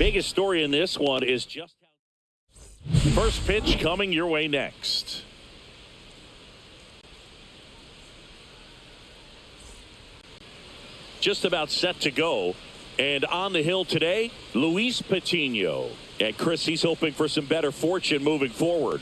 Biggest story in this one is just how. First pitch coming your way next. Just about set to go. And on the hill today, Luis Patino. And Chris, he's hoping for some better fortune moving forward.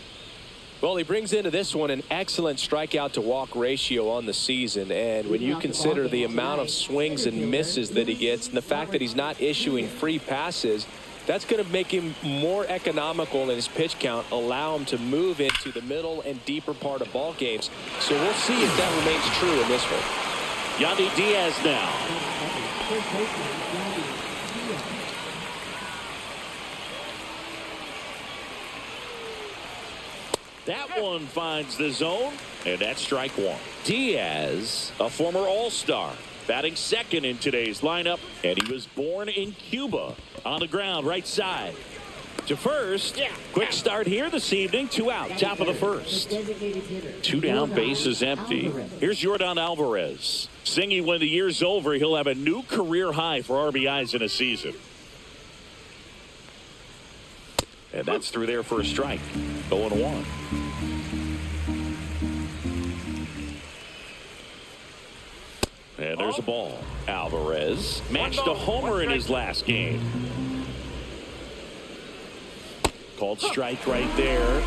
Well, he brings into this one an excellent strikeout to walk ratio on the season. And when you consider the amount of swings and misses that he gets and the fact that he's not issuing free passes, that's going to make him more economical in his pitch count, allow him to move into the middle and deeper part of ball games. So we'll see if that remains true in this one. Yandy Diaz now. That one finds the zone, and that's strike one. Diaz, a former All-Star, batting second in today's lineup, and he was born in Cuba. On the ground, right side. To first. Quick start here this evening. 2 out, top of the first. 2 down, bases empty. Here's Yordan Alvarez. Singing when the year's over, he'll have a new career high for RBIs in a season. And that's through there for a strike. 0-1. And there's a ball. Alvarez matched a homer in his last game. Called strike right there.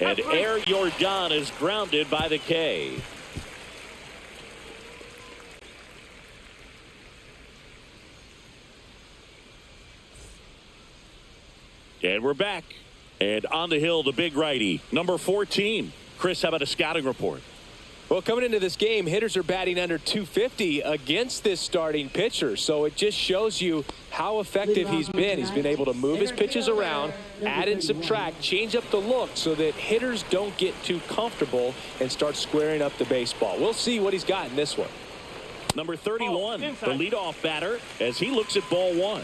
And Air Yordan is grounded by the K. And we're back. And on the hill, the big righty, number 14. Chris, how about a scouting report? Well, coming into this game, hitters are batting under 250 against this starting pitcher. So it just shows you how effective he's been. He's been able to move his pitches around, add and subtract, change up the look so that hitters don't get too comfortable and start squaring up the baseball. We'll see what he's got in this one. Number 31, the leadoff batter, as he looks at ball one.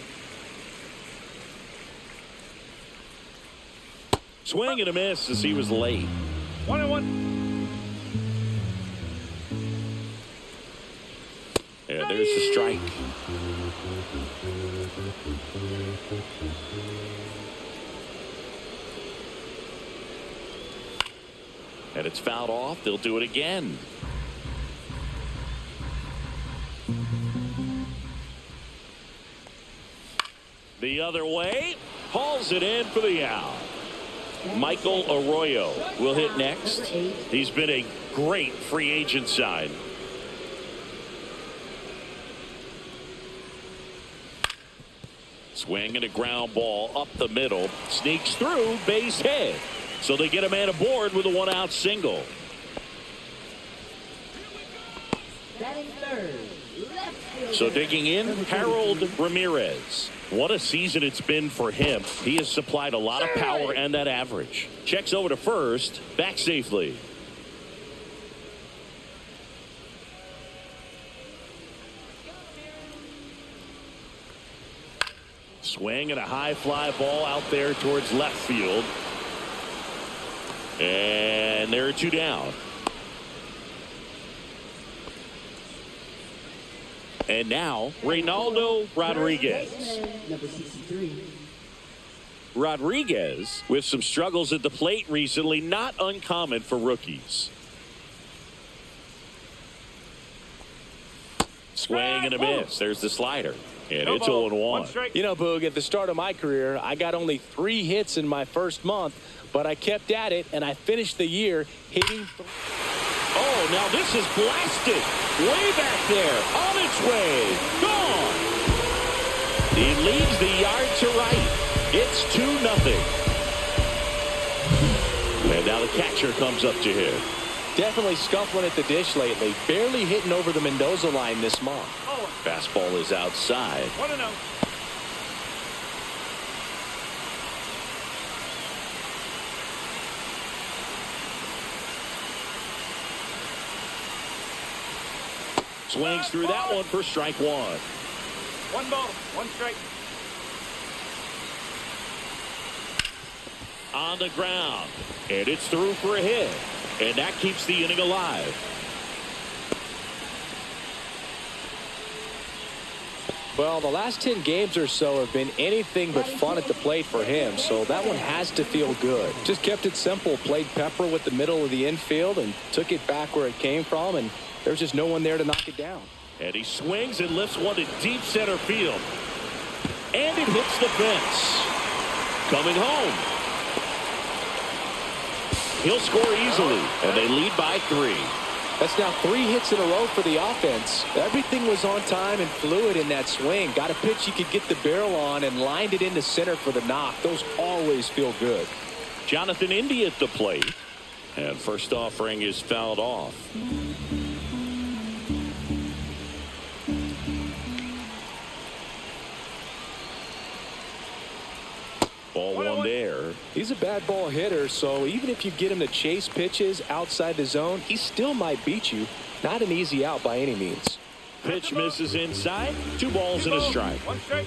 Swing and a miss as he was late. 1-1. And there's the strike. And it's fouled off. They'll do it again. The other way. Hauls it in for the out. Michael Arroyo will hit next. He's been a great free agent sign. Swing and a ground ball up the middle. Sneaks through, base hit. So they get a man aboard with a 1-out single. So digging in, Harold Ramirez. What a season it's been for him. He has supplied a lot of power and that average. Checks over to first, back safely. Swing and a high fly ball out there towards left field. And there are 2 down. And now, Reynaldo Rodriguez. Number 63. Rodriguez, with some struggles at the plate recently, not uncommon for rookies. Swing and a miss. There's the slider. And it's 0-1. You know, Boog, at the start of my career, I got only 3 hits in my first month, but I kept at it, and I finished the year hitting. Oh, now this is blasted. Way back there. On its way. Gone. He leads the yard to right. It's 2-0. And now the catcher comes up to him. Definitely scuffling at the dish lately. Barely hitting over the Mendoza line this month. Fastball is outside. 1-0. Swings through that one for strike 1. 1 ball, 1 strike. On the ground. And it's through for a hit. And that keeps the inning alive. Well, the last 10 games or so have been anything but fun at the plate for him, so that one has to feel good. Just kept it simple, played pepper with the middle of the infield and took it back where it came from, and there's just no one there to knock it down. And he swings and lifts one to deep center field. And it hits the fence. Coming home. He'll score easily, and they lead by 3. That's now 3 hits in a row for the offense. Everything was on time and fluid in that swing. Got a pitch he could get the barrel on and lined it into center for the knock. Those always feel good. Jonathan Indy at the plate. And first offering is fouled off. Ball one there. He's a bad ball hitter, so even if you get him to chase pitches outside the zone, he still might beat you. Not an easy out by any means. Pitch misses inside. 2 balls and a strike. 1 strike.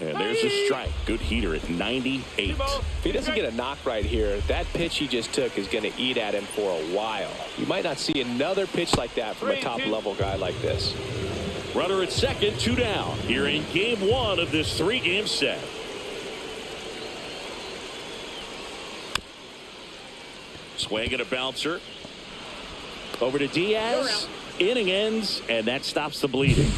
And there's a strike. Good heater at 98. If he doesn't get a knock right here, that pitch he just took is going to eat at him for a while. You might not see another pitch like that from a top-level guy like this. Runner at second, 2 down. Here in game 1 of this 3-game set. Swing and a bouncer. Over to Diaz. Inning ends, and that stops the bleeding.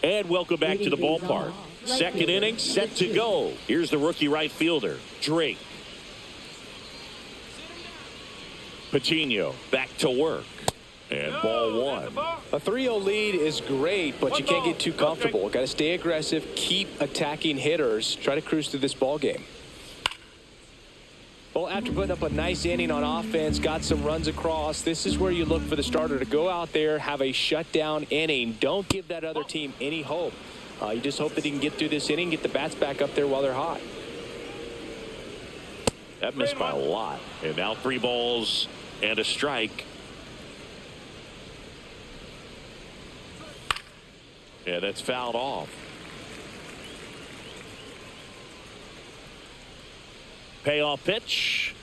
And welcome back to the ballpark. Second inning set to go. Here's the rookie right fielder, Drake. Patino back to work. And ball 1. A 3-0 lead is great, but you can't get too comfortable. Got to stay aggressive, keep attacking hitters, try to cruise through this ball game. Well, after putting up a nice inning on offense, got some runs across, this is where you look for the starter to go out there, have a shutdown inning. Don't give that other team any hope. You just hope that he can get through this inning, get the bats back up there while they're hot. That missed by a lot. And now 3 balls and a strike. Yeah, that's fouled off. Payoff pitch,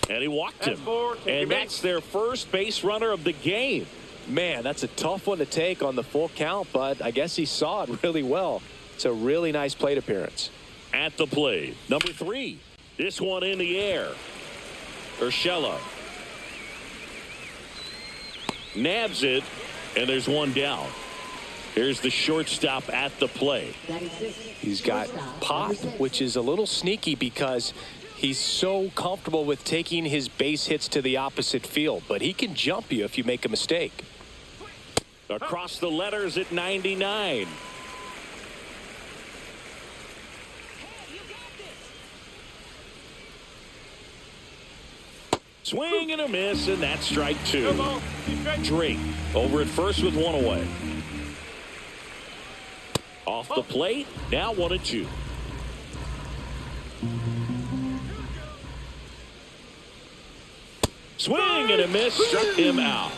and he walked him. And that's their first base runner of the game. Man, that's a tough one to take on the full count, but I guess he saw it really well. It's a really nice plate appearance. At the plate, number 3. This one in the air. Urshela nabs it, and there's 1 down. Here's the shortstop at the plate. He's got pop, which is a little sneaky because he's so comfortable with taking his base hits to the opposite field, but he can jump you if you make a mistake. Across the letters at 99. Swing and a miss, and that's strike 2. Drake over at first with 1 away. Off the plate, now 1-2. Swing and a miss, struck him out.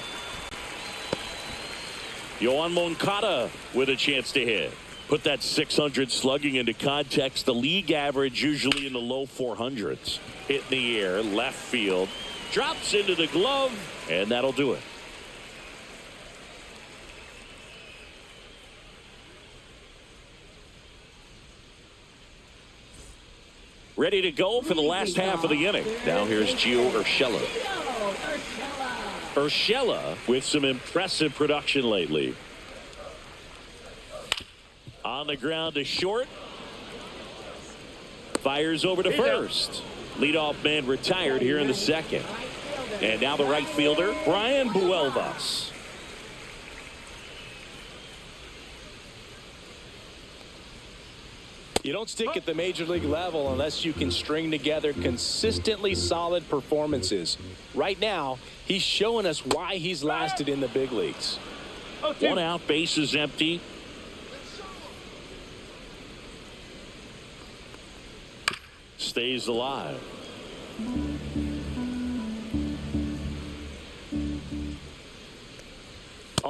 Yohan Moncada with a chance to hit. Put that 600 slugging into context. The league average usually in the low 400s. Hit in the air, left field. Drops into the glove, and that'll do it. Ready to go for the last half of the inning. Now here's Gio Urshela. Urshela with some impressive production lately. On the ground to short. Fires over to first. Leadoff man retired here in the second. And now the right fielder, Brian Buelvas. You don't stick at the major league level unless you can string together consistently solid performances. Right now, he's showing us why he's lasted in the big leagues. 1 out, base is empty. Stays alive.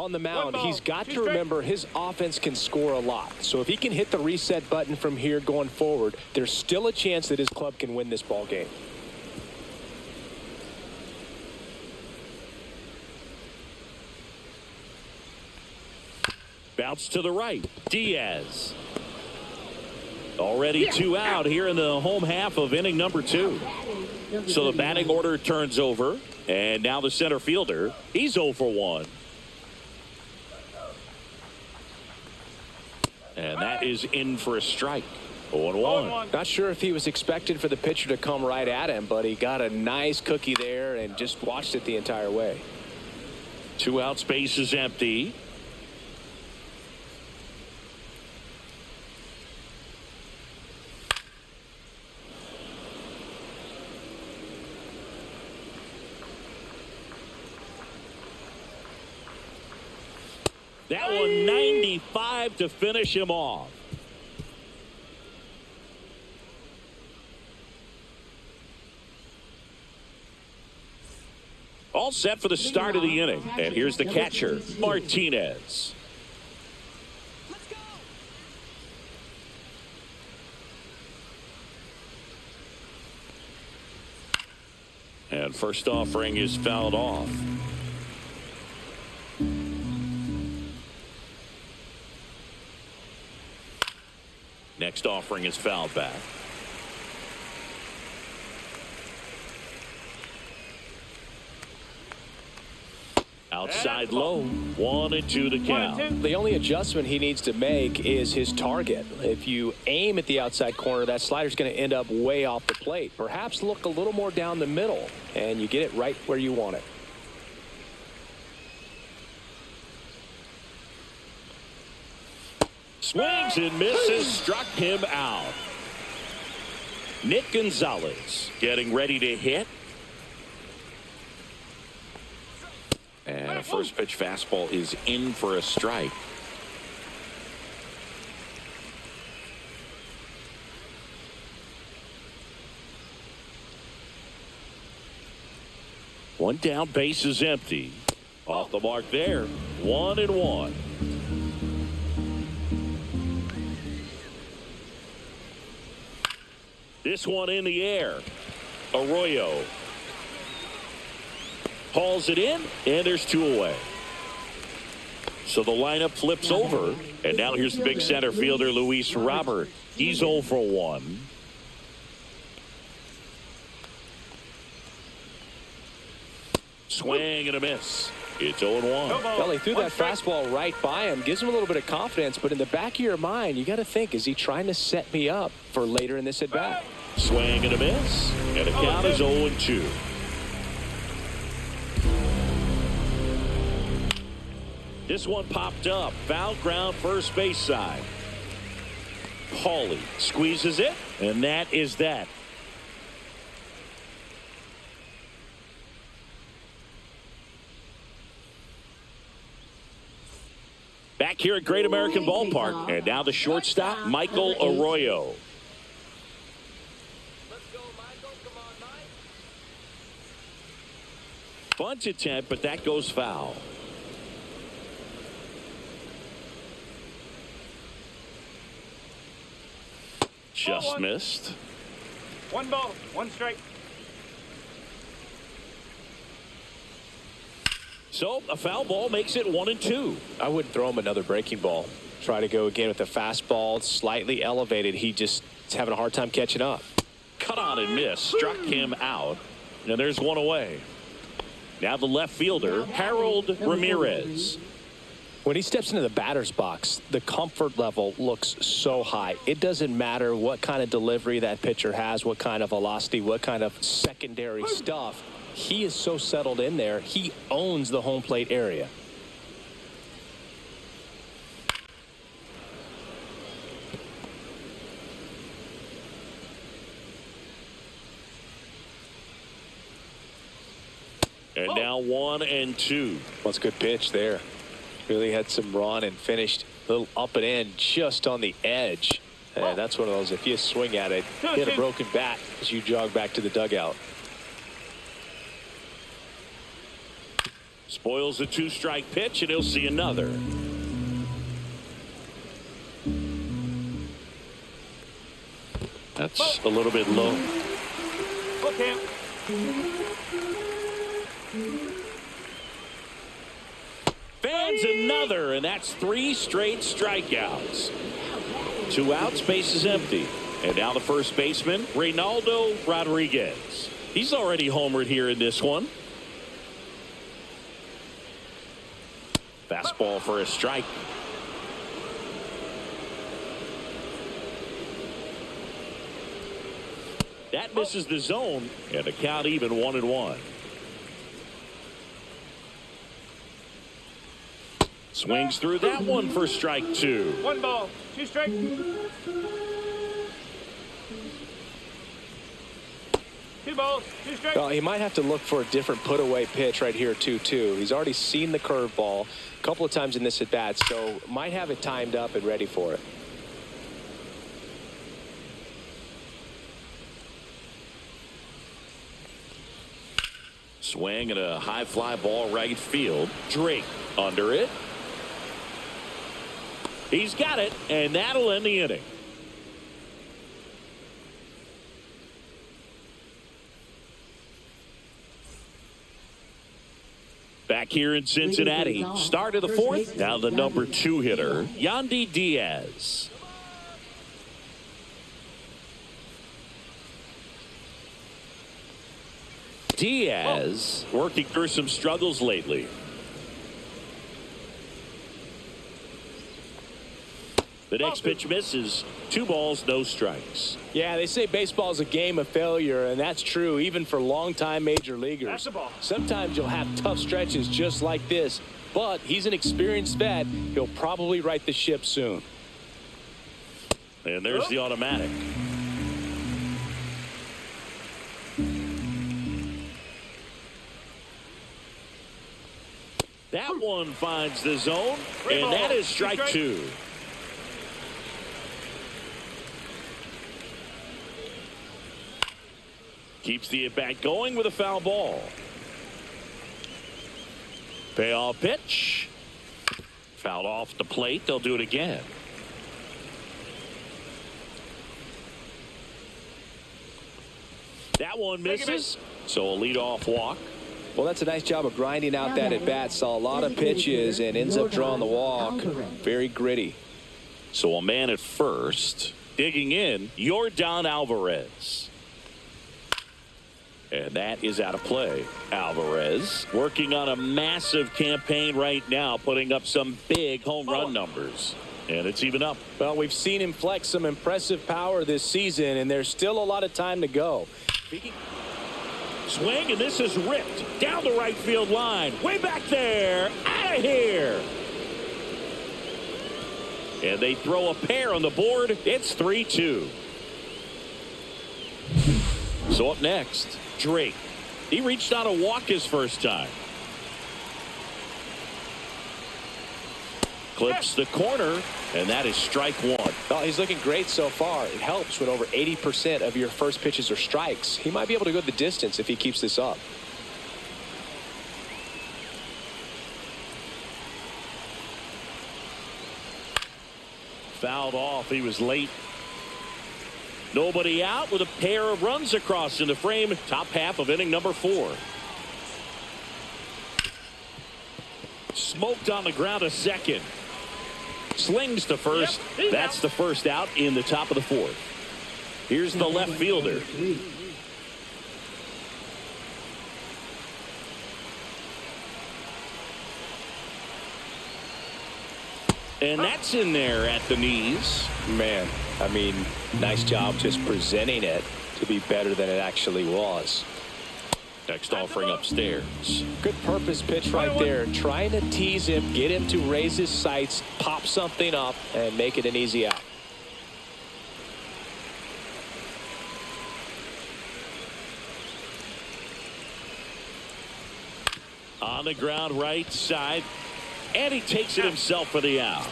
on the mound, he's got to remember his offense can score a lot. So if he can hit the reset button from here going forward, there's still a chance that his club can win this ball game. Bounce to the right. Diaz. Already 2 out here in the home half of inning number 2. So the batting order turns over. And now the center fielder, he's 0 for 1. And that is in for a strike. 0-1. Not sure if he was expecting for the pitcher to come right at him, but he got a nice cookie there and just watched it the entire way. 2 out, space is empty. That one 95 to finish him off. All set for the start of the inning. And here's the catcher, Martinez. And first offering is fouled off. Next offering is fouled back. Outside low, 1-2 the count. The only adjustment he needs to make is his target. If you aim at the outside corner, that slider's going to end up way off the plate. Perhaps look a little more down the middle, and you get it right where you want it. Swings and misses, struck him out. Nick Gonzalez getting ready to hit. And a first pitch fastball is in for a strike. One down, base is empty. Off the mark there. 1-1. This one in the air. Arroyo hauls it in, and there's 2 away. So the lineup flips over, and now here's the big center fielder, Luis Robert. He's 0 for 1. Swing and a miss. It's 0-1. Well, he threw that fastball right by him. Gives him a little bit of confidence, but in the back of your mind, you got to think, is he trying to set me up for later in this at-bat? Swing and a miss, and the count is 0-2. This one popped up. Foul ground, first base side. Paulie squeezes it, and that is that. Back here at Great American Ballpark, and now the shortstop, Michael Arroyo. Bunt attempt, but that goes foul. Just missed. 1 ball, 1 strike. So a foul ball makes it 1-2. I wouldn't throw him another breaking ball. Try to go again with the fastball. It's slightly elevated. He just is having a hard time catching up. Cut on and miss. Struck him out. And there's 1 away. Now the left fielder, Harold Ramirez. When he steps into the batter's box, the comfort level looks so high. It doesn't matter what kind of delivery that pitcher has, what kind of velocity, what kind of secondary stuff. He is so settled in there. He owns the home plate area. And now 1-2. Well, it's a good pitch there. Really had some run and finished a little up and in just on the edge. And that's one of those, if you swing at it, hit a broken bat as you jog back to the dugout. Spoils a 2-strike pitch, and he'll see another. That's a little bit low. Okay. Fans another, and that's 3 straight strikeouts. 2 outs, base is empty. And now the first baseman, Reynaldo Rodriguez. He's already homered here in this one. Fastball for a strike. That misses the zone, and the count even 1-1. Swings through that one for strike 2. 1 ball, 2 strikes. 2 balls, 2 strikes. Well, he might have to look for a different put-away pitch right here, 2-2. He's already seen the curveball a couple of times in this at-bat, so might have it timed up and ready for it. Swing and a high fly ball right field. Drake under it. He's got it, and that'll end the inning. Back here in Cincinnati, start of the 4th. Now the number 2 hitter, Yandy Diaz. Diaz working through some struggles lately. The next pitch misses. 2 balls, no strikes. Yeah, they say baseball is a game of failure, and that's true even for longtime major leaguers. That's the ball. Sometimes you'll have tough stretches just like this, but he's an experienced vet. He'll probably right the ship soon. And there's the automatic. That one finds the zone, and that is strike 2. Keeps the at-bat going with a foul ball. Payoff pitch. Fouled off the plate. They'll do it again. That one misses. So a leadoff walk. Well, that's a nice job of grinding out that at-bat. Saw a lot of pitches and ends up drawing the walk. Very gritty. So a man at first. Digging in, Yordan Alvarez. And that is out of play. Alvarez working on a massive campaign right now, putting up some big home run numbers. And it's even up. Well, we've seen him flex some impressive power this season, and there's still a lot of time to go. Swing, and this is ripped down the right field line. Way back there. Out of here. And they throw a pair on the board. It's 3-2. So up next, Drake. He reached on a walk his first time. Clips the corner, and that is strike 1. Oh, he's looking great so far. It helps when over 80% of your first pitches are strikes. He might be able to go the distance if he keeps this up. Fouled off. He was late. Nobody out with a pair of runs across in the frame. Top half of inning number 4. Smoked on the ground a second. Slings to first. That's the first out in the top of the 4th. Here's the left fielder. And that's in there at the knees. Man, I mean, nice job just presenting it to be better than it actually was. Next offering upstairs. Good purpose pitch right there. Trying to tease him, get him to raise his sights, pop something up, and make it an easy out. On the ground right side. And he takes it himself for the out.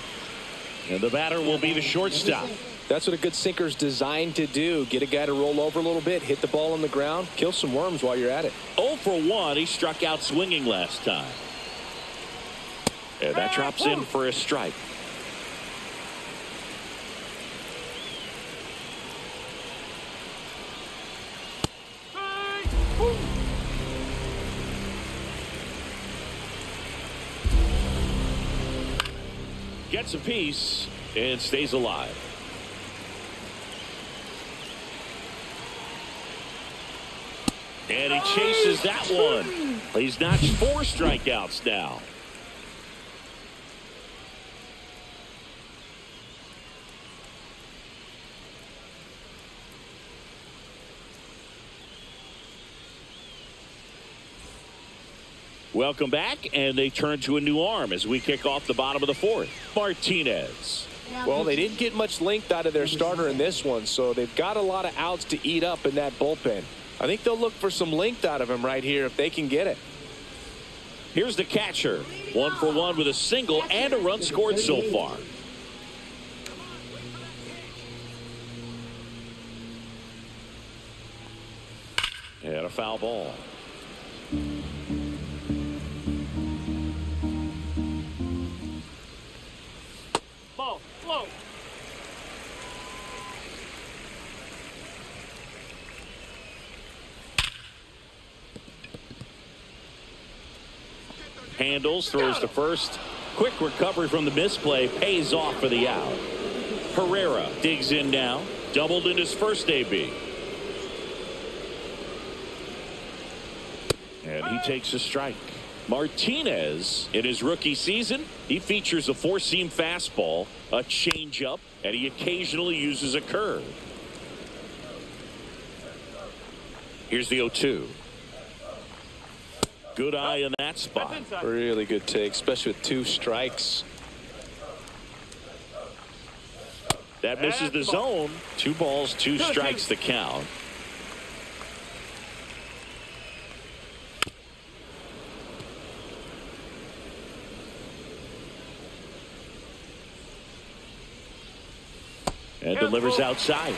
And the batter will be the shortstop. That's what a good sinker's designed to do. Get a guy to roll over a little bit, hit the ball on the ground, kill some worms while you're at it. 0 for 1. He struck out swinging last time. And that drops in for a strike. Gets a piece and stays alive. And he chases that one. He's notched 4 strikeouts now. Welcome back, and they turn to a new arm as we kick off the bottom of the 4th. Martinez. Well, they didn't get much length out of their starter in this one, so they've got a lot of outs to eat up in that bullpen. I think they'll look for some length out of him right here if they can get it. Here's the catcher. 1 for 1 with a single and a run scored so far. And a foul ball. Ball, slow. Handles, throws to first. Quick recovery from the misplay, pays off for the out. Herrera digs in now. Doubled in his first AB. And he takes a strike. Martinez, in his rookie season, he features a 4-seam fastball, a changeup, and he occasionally uses a curve. Here's the 0-2. Good eye in that spot. Really good take, especially with 2 strikes. That misses the zone. 2 balls, 2 strikes the count. And delivers outside.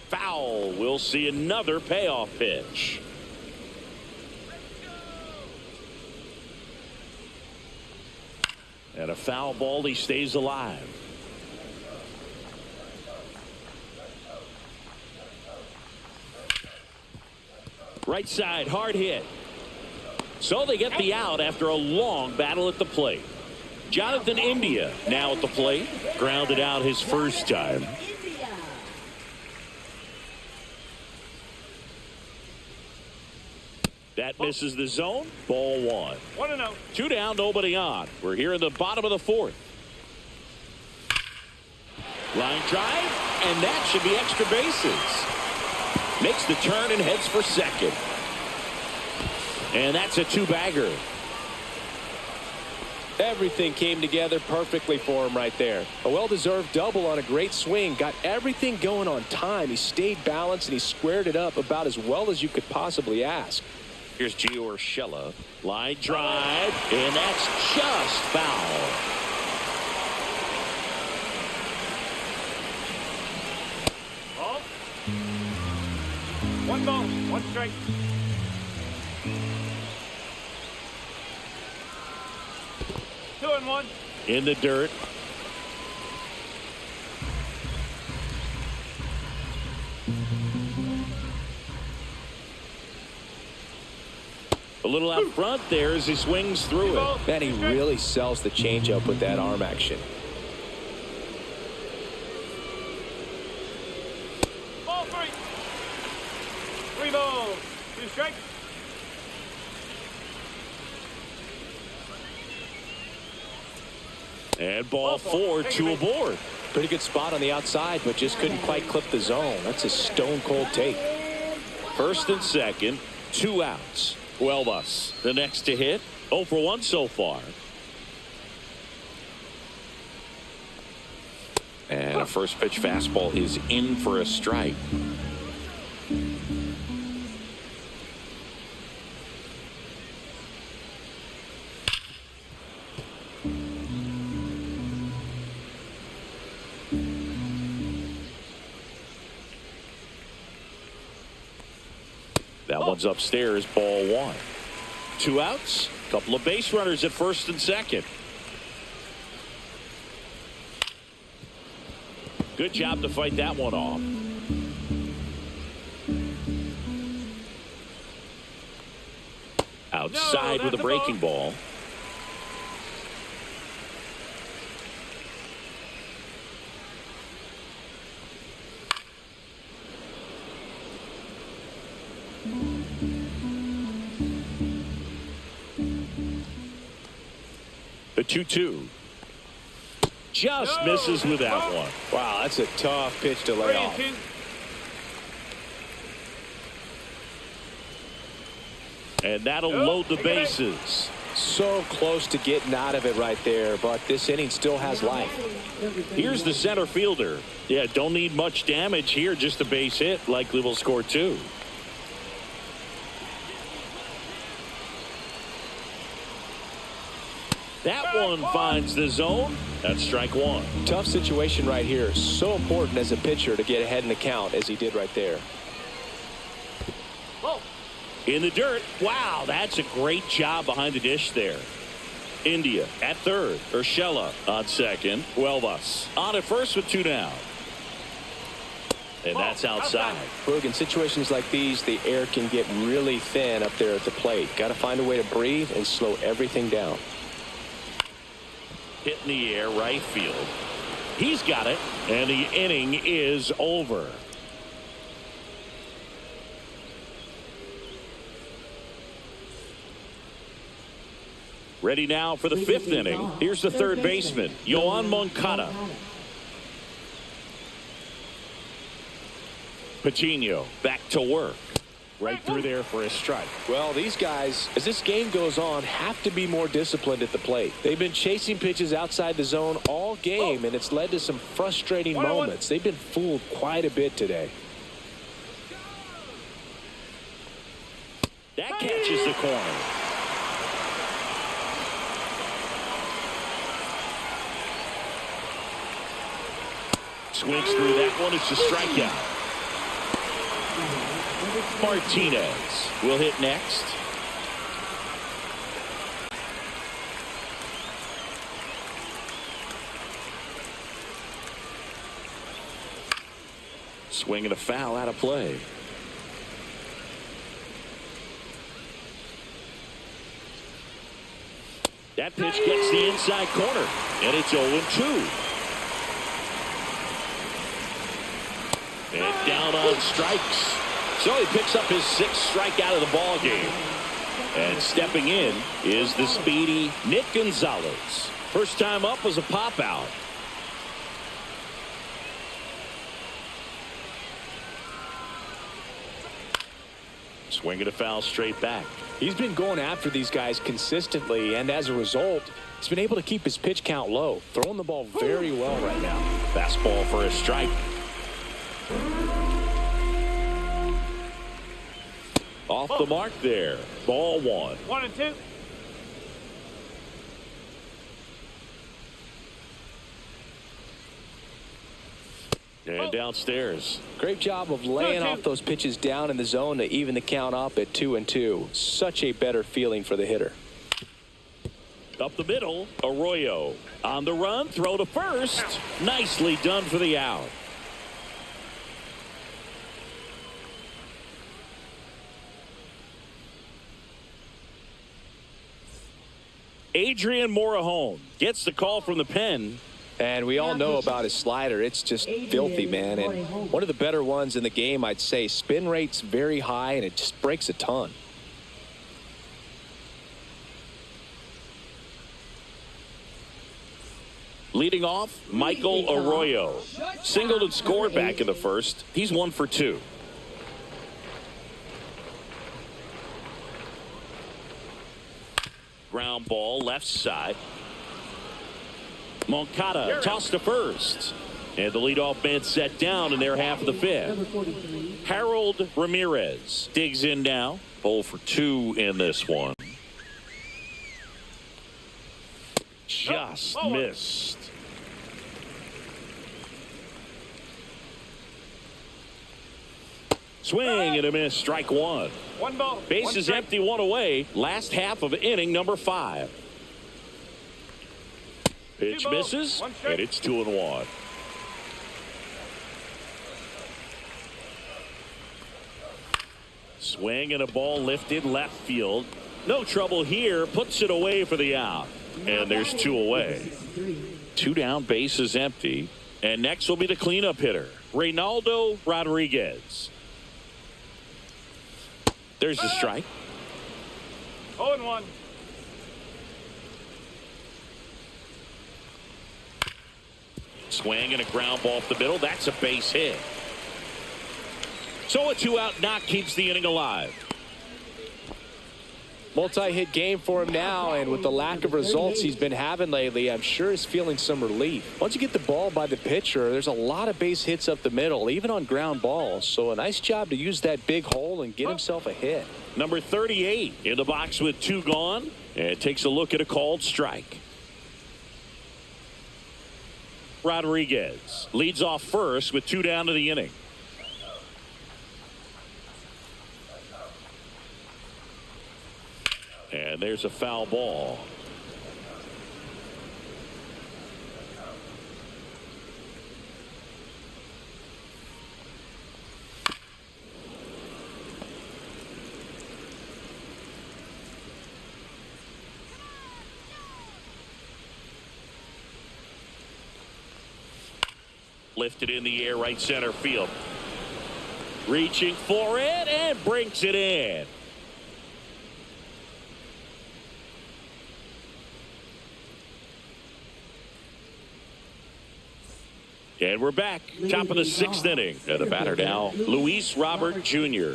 Foul. We'll see another payoff pitch. And a foul ball. He stays alive. Right side, hard hit. So they get the out after a long battle at the plate. Jonathan India now at the plate. Grounded out his first time. That misses the zone. Ball 1. 1-0. 2 down, nobody on. We're here in the bottom of the 4th. Line drive, and that should be extra bases. Makes the turn and heads for second. And that's a 2-bagger. Everything came together perfectly for him right there. A well-deserved double on a great swing. Got everything going on time. He stayed balanced and he squared it up about as well as you could possibly ask. Here's Gio Urshela. Line drive, and that's just foul. Ball. 1 ball, 1 strike. Two and 1. In the dirt. A little out front there as he swings through it. Man, he really sells the changeup with that arm action. Ball 3. 3 balls, 2 strikes. And ball 4, 2 aboard. Pretty good spot on the outside, but just couldn't quite clip the zone. That's a stone cold take. First and second, 2 outs. Huelvas, the next to hit. 0 for 1 so far. And a first pitch fastball is in for a strike. That one's upstairs, ball one. 2 outs, couple of base runners at first and second. Good job to fight that one off. Outside with a breaking ball. The 2-2. Just misses with that one. Wow, that's a tough pitch to lay off. And that'll load the bases. So close to getting out of it right there, but this inning still has life. Here's the center fielder. Yeah, don't need much damage here, just a base hit. Likely will score 2. That one finds the zone. That's strike one. Tough situation right here. So important as a pitcher to get ahead in the count as he did right there. In the dirt. Wow, that's a great job behind the dish there. India at third. Urshela on second. Huelvas on at first with 2 down. And that's outside. Look, in situations like these, the air can get really thin up there at the plate. Got to find a way to breathe and slow everything down. Hit in the air, right field. He's got it, and the inning is over. Ready now for the 5th inning. Here's the third baseman, Yoan Moncada. Patino back to work. Right through there for a strike. Well, these guys, as this game goes on, have to be more disciplined at the plate. They've been chasing pitches outside the zone all game, and it's led to some frustrating moments. They've been fooled quite a bit today. That catches the corner. Swings through that one. It's a strikeout. Martinez will hit next. Swing and a foul out of play. That pitch gets the inside corner, and it's 0-2. And down on strikes. So he picks up his 6th strikeout of the ball game. And stepping in is the speedy Nick Gonzalez. First time up was a pop out. Swinging a foul straight back. He's been going after these guys consistently, and as a result, he's been able to keep his pitch count low. Throwing the ball very well right now. Fastball for a strike. Off the mark there. Ball one. 1-2. And downstairs. Great job of laying off those pitches down in the zone to even the count up at 2-2. Such a better feeling for the hitter. Up the middle, Arroyo. On the run, throw to first. Nicely done for the out. Adrian Morejon gets the call from the pen. And we all know about his slider. It's just filthy, man. And one of the better ones in the game, I'd say. Spin rate's very high, and it just breaks a ton. Leading off, Michael Arroyo. Singled and scored back in the first. He's 1 for 2. Ground ball left side. Moncada tossed to first. And the leadoff man set down in their half of the 5th. Harold Ramirez digs in now. 0 for 2 in this one. Just missed. Swing and a miss, strike one. One ball. Base is empty, one away. Last half of inning number 5. Pitch Two balls, misses, one strike. and it's 2-1. Swing and a ball lifted left field. No trouble here, puts it away for the out. And there's 2 away. 2 down, base is empty. And next will be the cleanup hitter, Reynaldo Rodriguez. There's the strike. 0-1. Swing and a ground ball off the middle. That's a base hit. So a 2-out knock keeps the inning alive. Multi-hit game for him now, and with the lack of results he's been having lately, I'm sure he's feeling some relief. Once you get the ball by the pitcher, there's a lot of base hits up the middle, even on ground balls. So a nice job to use that big hole and get himself a hit. Number 38 in the box with 2 gone, and takes a look at a called strike. Rodriguez leads off first with 2 down to the inning. And there's a foul ball. Lifted in the air, right center field. Reaching for it and brings it in. And we're back, top of the 6th inning. And the batter now, Luis Robert Jr.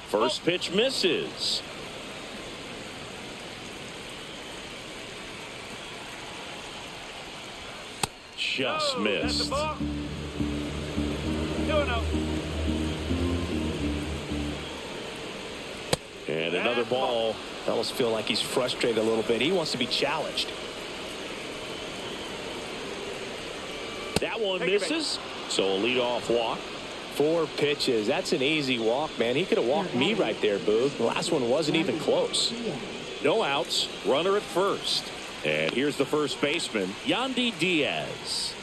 First pitch misses. Just missed. That's the ball. 2-0. And another ball. I almost feel like he's frustrated a little bit. He wants to be challenged. That one misses. So a leadoff walk. 4 pitches. That's an easy walk, man. He could have walked me right there, Boog. The last one wasn't even close. No outs. Runner at first. And here's the first baseman, Yandy Diaz.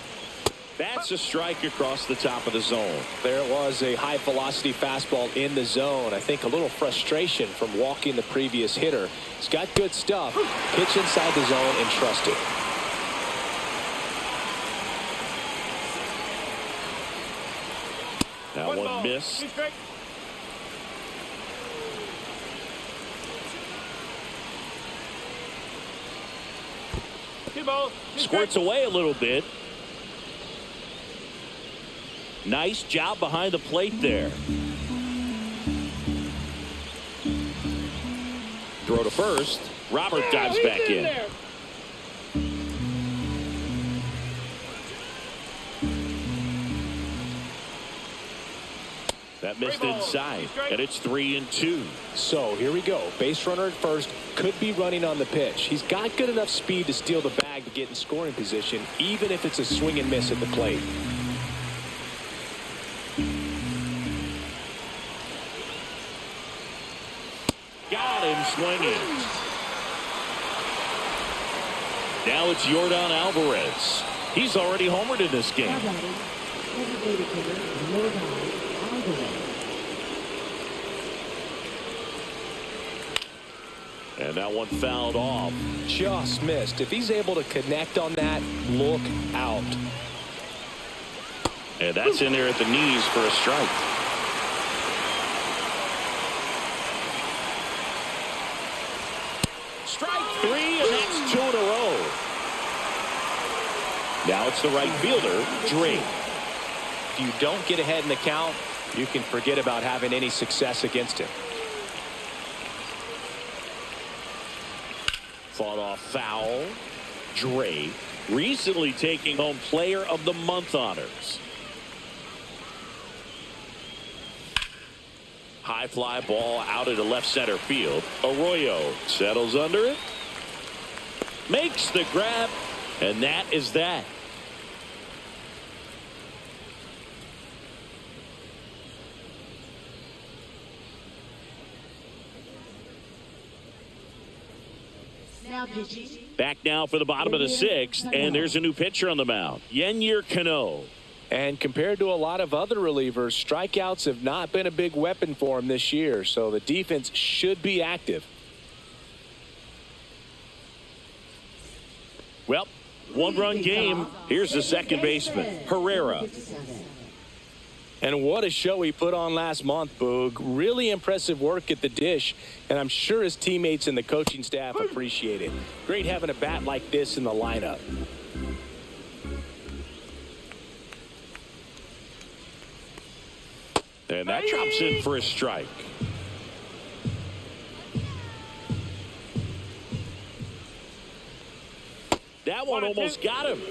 That's a strike across the top of the zone. There it was, a high velocity fastball in the zone. I think a little frustration from walking the previous hitter. He's got good stuff. Pitch inside the zone and trust it. That one missed. Squirts away a little bit. Nice job behind the plate there. Throw to first. Robert dives back in. That missed inside, and it's 3-2. So here we go. Base runner at first, could be running on the pitch. He's got good enough speed to steal the bag to get in scoring position, even if it's a swing and miss at the plate. Got him swinging. Now it's Yordan Alvarez. He's already homered in this game. And that one fouled off. Just missed. If he's able to connect on that, look out. And that's in there at the knees for a strike. Strike 3, and that's 2 in a row. Now it's the right fielder, Drake. If you don't get ahead in the count, you can forget about having any success against him. Fought off foul. Drake recently taking home Player of the Month honors. High fly ball out into left center field. Arroyo settles under it. Makes the grab. And that is that. Now pitching. Back now for the bottom of the sixth, and there's a new pitcher on the mound, Yenyer Cano. And compared to a lot of other relievers, strikeouts have not been a big weapon for him this year, so the defense should be active. Well, one-run game. Here's the second baseman, Herrera. And what a show he put on last month, Boog. Really impressive work at the dish, and I'm sure his teammates and the coaching staff appreciate it. Great having a bat like this in the lineup. And that drops in for a strike. That one almost got him.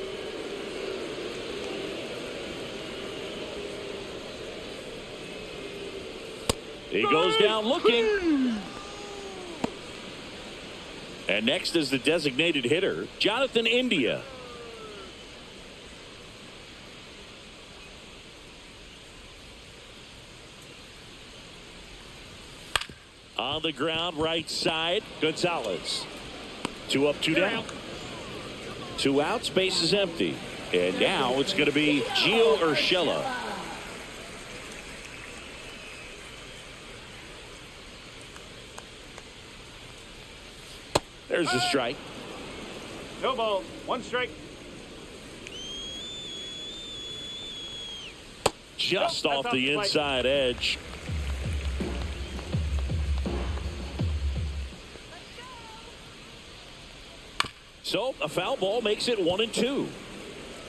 He goes down looking. And next is the designated hitter, Jonathan India. On the ground, right side, Gonzalez. 2 up, 2 down. 2 outs, base is empty. And now it's going to be Gio Urshela. There's a strike. No ball. 1 strike. Just off the inside edge. So a foul ball makes it 1-2.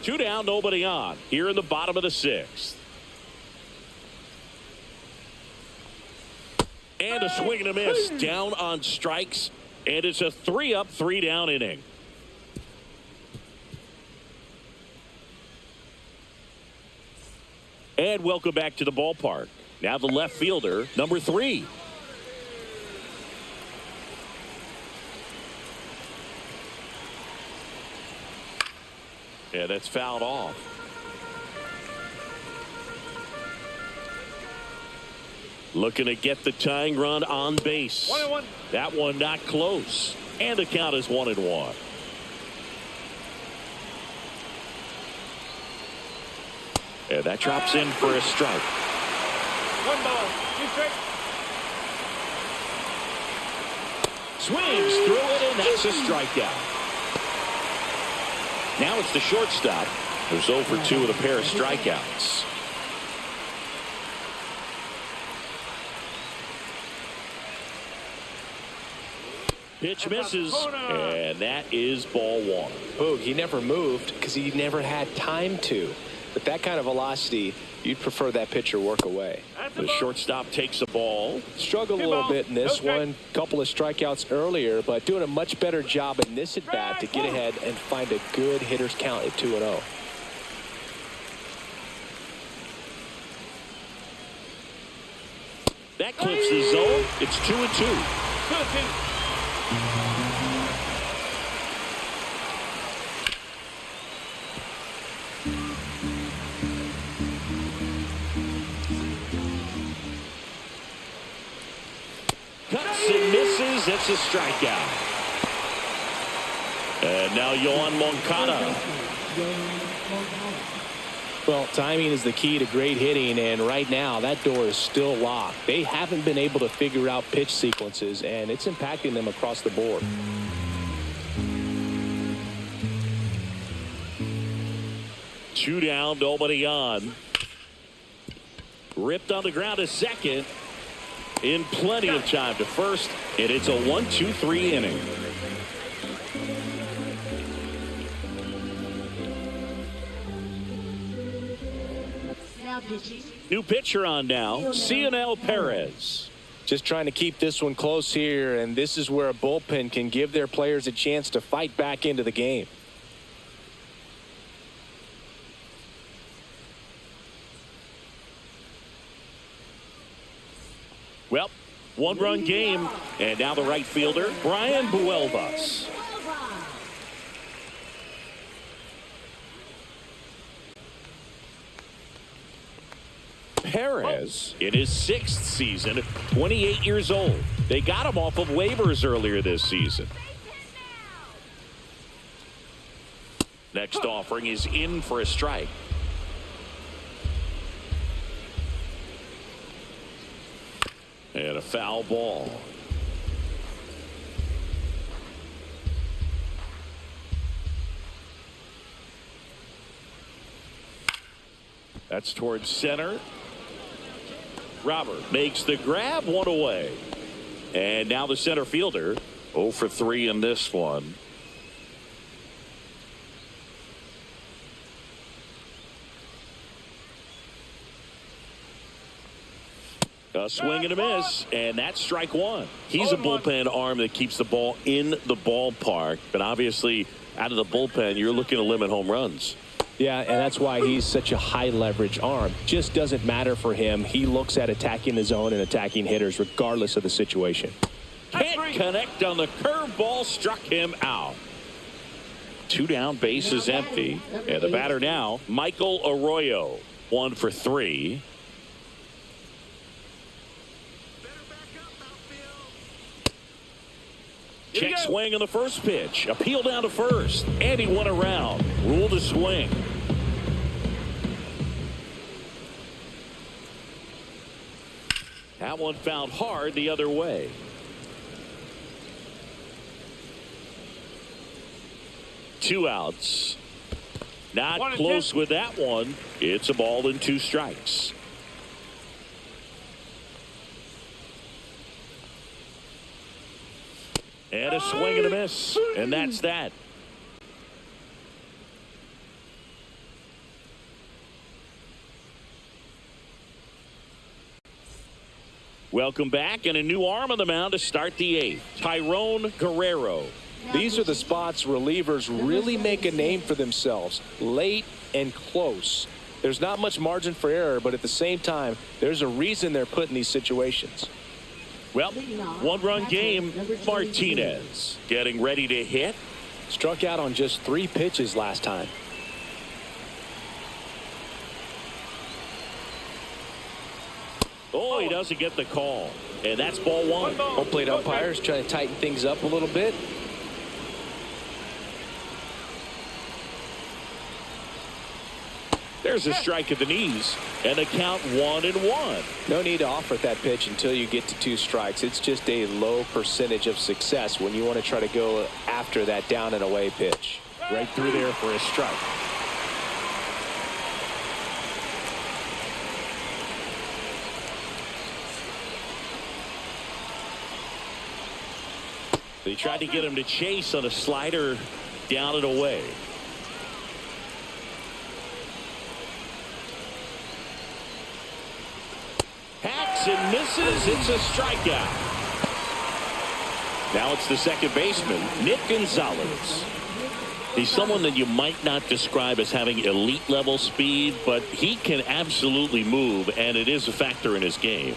2 down, nobody on. Here in the bottom of the sixth. And a swing and a miss. Down on strikes. And it's a 3 up, 3 down inning. And welcome back to the ballpark. Now the left fielder, number 3. Yeah, that's fouled off. Looking to get the tying run on base. 1-1. That one not close. And the count is 1-1. And that drops in for a strike. 1 ball. 2 strikes. Swings through it, and that's a strikeout. Now it's the shortstop, who's 0 for 2 with a pair of strikeouts. Pitch misses, and that is ball 1. Boog, he never moved because he never had time to. With that kind of velocity, you'd prefer that pitcher work away. The shortstop takes the ball. Struggled a little bit in this one. Couple of strikeouts earlier, but doing a much better job in this at bat to get ahead and find a good hitter's count at 2-0. That clips the zone. It's 2-2. 2-2. Cuts and misses. It's a strikeout. And now Yohan Moncada. Well, timing is the key to great hitting, and right now that door is still locked. They haven't been able to figure out pitch sequences, and it's impacting them across the board. Two down, nobody on. Ripped on the ground to second. In plenty of time to first, and it's a 1-2-3 inning. Now pitching. New pitcher on now, Cionel Perez. Just trying to keep this one close here, and this is where a bullpen can give their players a chance to fight back into the game. Well, 1-run game, and now the right fielder, Brian Buelvas. Perez in his 6th season, 28 years old. They got him off of waivers earlier this season. Next offering is in for a strike. And a foul ball. That's towards center. Robert makes the grab, one away. And now the center fielder, 0 for 3 in this one. A swing and a miss, and that's strike one. He's a bullpen arm that keeps the ball in the ballpark, but obviously out of the bullpen, you're looking to limit home runs. Yeah, and that's why he's such a high leverage arm. Just doesn't matter for him. He looks at attacking the zone and attacking hitters regardless of the situation. Can't connect on the curveball, struck him out. 2 down, base is empty. And the batter now, Michael Arroyo, 1 for 3. Check swing on the first pitch. Appeal down to first. And he went around. Rule the swing. That one found hard the other way. Two outs. Not close with that one. It's a ball and 2 strikes. And a swing and a miss. And that's that. Welcome back, and a new arm on the mound to start the 8th. Tyrone Guerrero. These are the spots relievers really make a name for themselves. Late and close. There's not much margin for error, but at the same time, there's a reason they're put in these situations. Well, 1-run game. Martinez getting ready to hit. Struck out on just 3 pitches last time. Oh, he doesn't get the call. And that's ball 1. Home plate umpires trying to tighten things up a little bit. There's a strike at the knees, and a count 1-1. No need to offer that pitch until you get to 2 strikes. It's just a low percentage of success when you want to try to go after that down and away pitch. Right through there for a strike. They tried to get him to chase on a slider down and away. Hacks and misses. It's a strikeout. Now it's the second baseman, Nick Gonzalez. He's someone that you might not describe as having elite level speed, but he can absolutely move, and it is a factor in his game.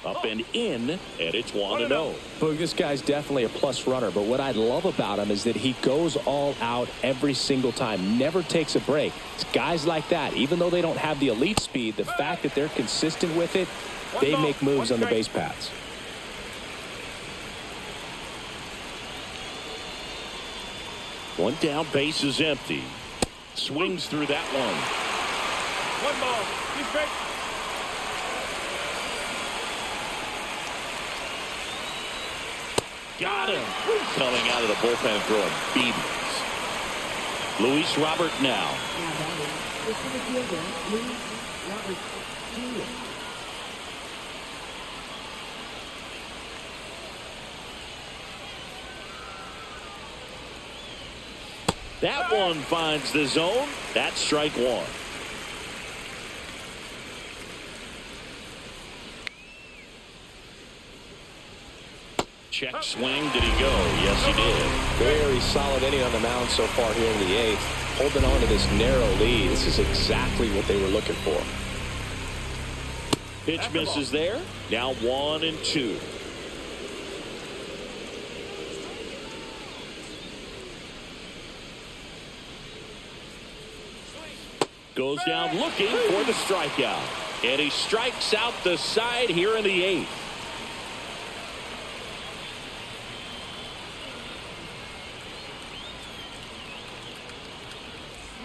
Up and in, and it's 1-0. Look, this guy's definitely a plus runner, but what I love about him is that he goes all out every single time, never takes a break. It's guys like that, even though they don't have the elite speed, the fact that they're consistent with it, they make moves on the base paths. One down, base is empty. Swings through that one. 1 ball, 2 strikes. Got him. Coming out of the bullpen throwing beatings. Luis Robert now. That one finds the zone. That's strike 1. Check swing. Did he go? Yes, he did. Very solid inning on the mound so far here in the 8th. Holding on to this narrow lead. This is exactly what they were looking for. Pitch misses there. Now 1-2. Goes down looking for the strikeout. And he strikes out the side here in the 8th.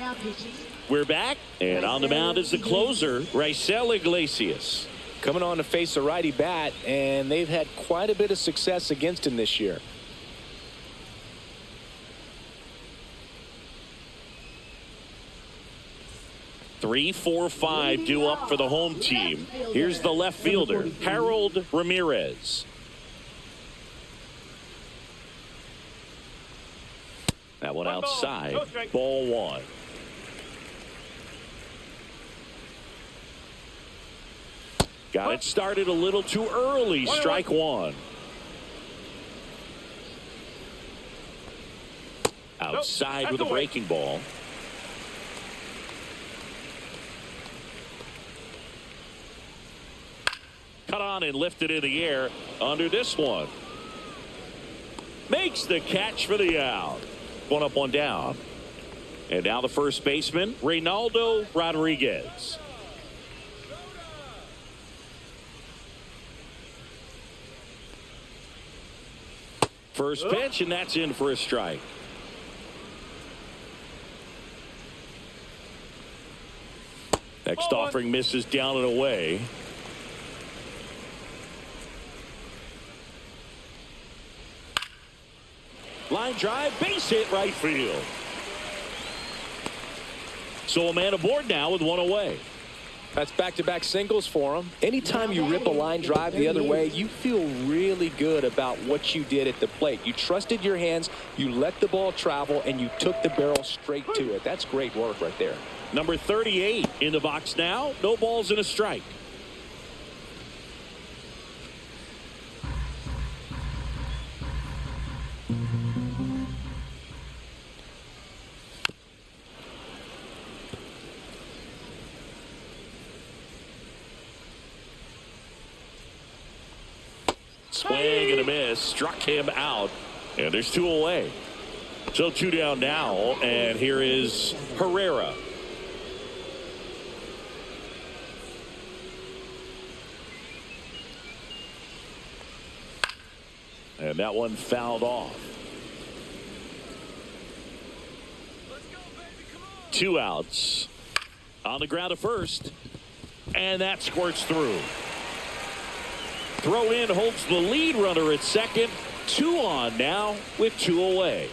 Now pitching. We're back, and on the mound is the closer, Raisel Iglesias. Coming on to face a righty bat, and they've had quite a bit of success against him this year. Three, 4, 5 due up for the home team. Here's the left fielder, Harold Ramirez. That one outside, ball 1. Got it started a little too early, strike 1. Outside with a breaking ball. Cut on and lifted in the air under this one. Makes the catch for the out. 1 up, 1 down. And now the first baseman, Reynaldo Rodriguez. First pitch, and that's in for a strike. Next offering misses down and away. Line drive, base hit right field. So a man aboard now with 1 away. That's back-to-back singles for him. Anytime you rip a line drive the other way, you feel really good about what you did at the plate. You trusted your hands, you let the ball travel, and you took the barrel straight to it. That's great work right there. Number 38 in the box now. No balls and a strike. Swing and a miss, struck him out, and there's 2 away. So 2 down now, and here is Herrera. And that one fouled off. 2 outs. On the ground at first, and that squirts through. Throw in holds the lead runner at second. 2 on now with 2 away.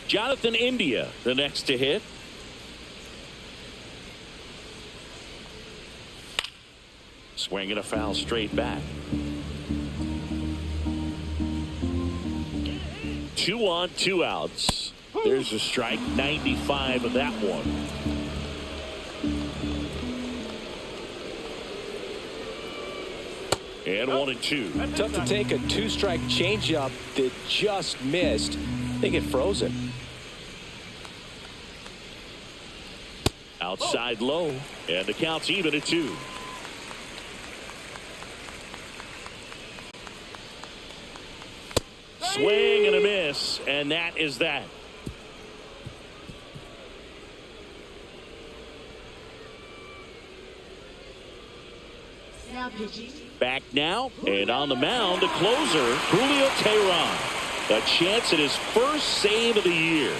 Jonathan India, the next to hit. Swing and a foul straight back. 2 on, 2 outs. There's a strike, 95 of that one. And 1 and 2. Tough to take a 2-strike changeup that just missed. They get frozen. Outside low, and the count's even at 2. Swing and a miss, and that is that. Now pitching. Back now, and on the mound, a closer, Julio Teheran. A chance at his first save of the year.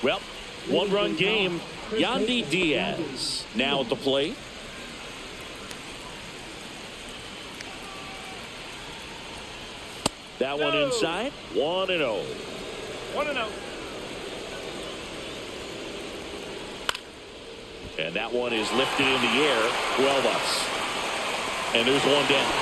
Well, 1-run game. Yandy Diaz now at the plate. That one inside. 1-0. 1-0. And that one is lifted in the air. 12 ups. And there's 1 down.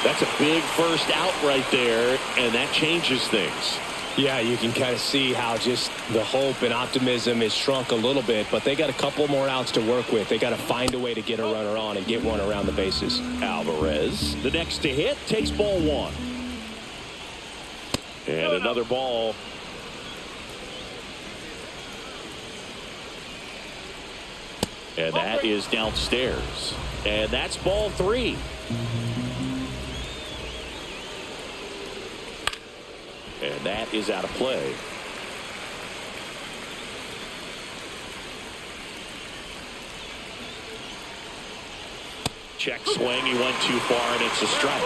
That's a big first out right there, and that changes things. Yeah, you can kind of see how just the hope and optimism is shrunk a little bit, but they got a couple more outs to work with. They got to find a way to get a runner on and get one around the bases. Alvarez, the next to hit, takes ball 1. And another ball. And that is downstairs. And that's ball 3. And that is out of play. Check swing. He went too far, and it's a strike.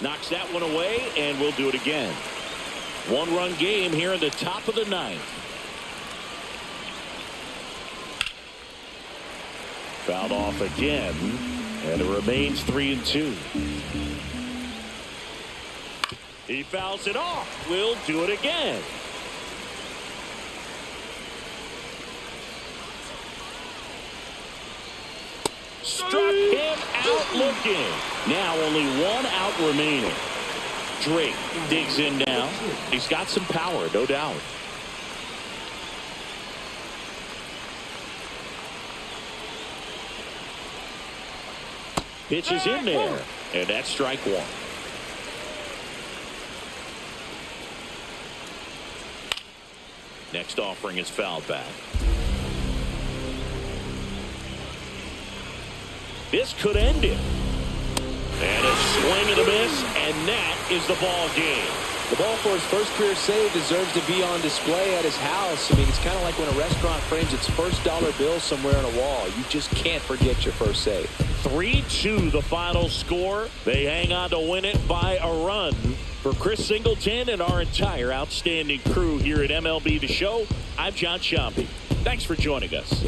Knocks that one away, and we'll do it again. One-run game here in the top of the ninth. Fouled off again, and it remains 3-2. He fouls it off. We'll do it again. Struck him out looking. Now only one out remaining. Drake digs in now. He's got some power, no doubt. Pitches in there, and that's strike one. Next offering is fouled back. This could end it. And a swing and a miss, and that is the ball game. The ball for his first career save deserves to be on display at his house. I mean, it's kind of like when a restaurant frames its first dollar bill somewhere on a wall. You just can't forget your first save. 3-2 the final score. They hang on to win it by a run. For Chris Singleton and our entire outstanding crew here at MLB The Show, I'm John Sciambi. Thanks for joining us.